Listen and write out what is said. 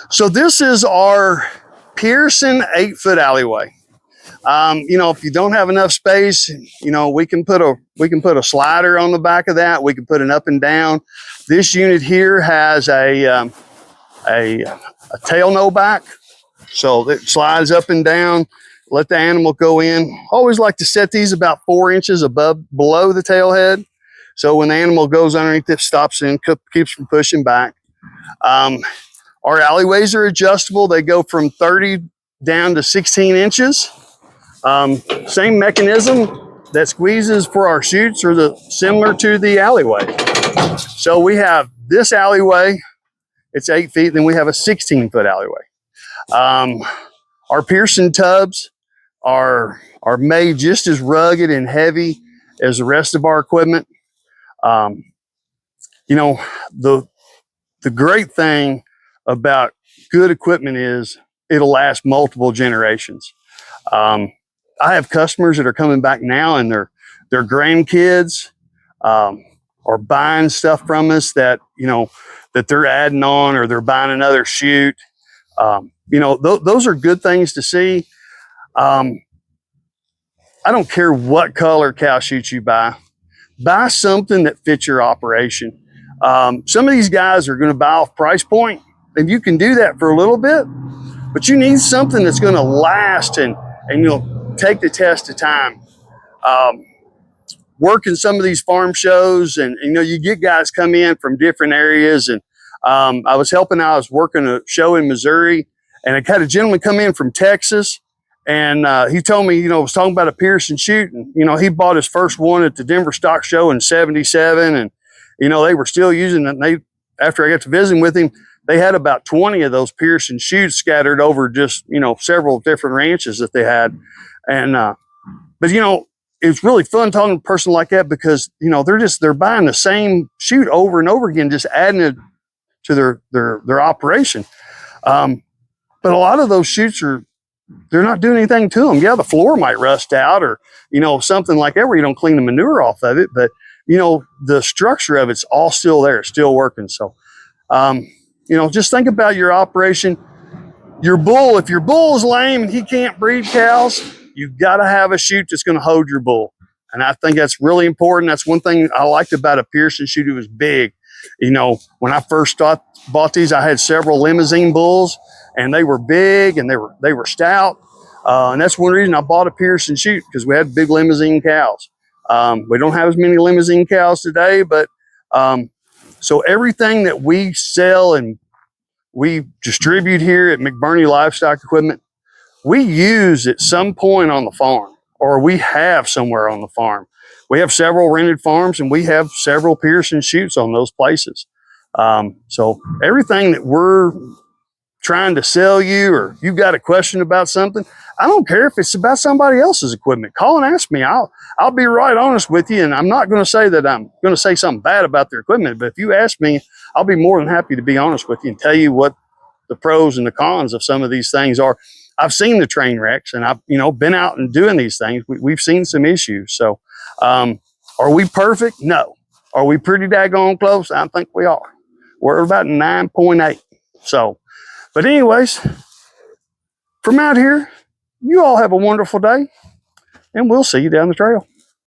So this is our Pearson 8-foot alleyway. You know, if you don't have enough space, you know, we can put a slider on the back of that. We can put an up and down. This unit here has a tail no back, so it slides up and down. Let the animal go in. Always like to set these about 4 inches below the tail head, so when the animal goes underneath, it stops and keeps from pushing back. Our alleyways are adjustable. They go from 30 down to 16 inches. Same mechanism that squeezes for our chutes are similar to the alleyway. So we have this alleyway, it's 8 feet, then we have a 16-foot alleyway. Our Pearson tubs are made just as rugged and heavy as the rest of our equipment. You know, the great thing about good equipment is it'll last multiple generations. I have customers that are coming back now, and their grandkids are buying stuff from us that, you know, that they're adding on, or they're buying another chute. You know, those are good things to see. I don't care what color cow chute you buy something that fits your operation. Some of these guys are going to buy off price point, and you can do that for a little bit, but you need something that's going to last and you'll take the test of time. Working some of these farm shows, and you know, you get guys come in from different areas, and I was working a show in Missouri, and I had a gentleman come in from Texas, and he told me, you know, was talking about a Pearson chute, and you know, he bought his first one at the Denver Stock Show in '77, and you know, they were still using it. And after I got to visiting with him, they had about 20 of those Pearson chutes scattered over just, you know, several different ranches that they had. And but you know, it's really fun talking to a person like that, because you know, they're buying the same chute over and over again, just adding it to their operation. But a lot of those chutes they're not doing anything to them. Yeah, the floor might rust out, or you know, something like that where you don't clean the manure off of it, but you know, the structure of it's all still there, it's still working. So you know, just think about your operation. Your bull, if your bull is lame and he can't breed cows, you've got to have a chute that's going to hold your bull. And I think that's really important. That's one thing I liked about a Pearson chute. It was big. You know, when I first bought these, I had several limousine bulls, and they were big and they were stout. And that's one reason I bought a Pearson chute, because we had big limousine cows. We don't have as many limousine cows today, but so everything that we sell and we distribute here at McBurney Livestock Equipment, we use at some point on the farm, or we have somewhere on the farm. We have several rented farms, and we have several Pearson chutes on those places. So everything that we're trying to sell you, or you've got a question about something, I don't care if it's about somebody else's equipment. Call and ask me. I'll be right honest with you, and I'm not going to say that I'm going to say something bad about their equipment, but if you ask me, I'll be more than happy to be honest with you and tell you what the pros and the cons of some of these things are. I've seen the train wrecks, and I've, you know, been out and doing these things. We've seen some issues. So are we perfect? No. Are we pretty daggone close? I think we are. We're about 9.8. So, but anyways, from out here, you all have a wonderful day, and we'll see you down the trail.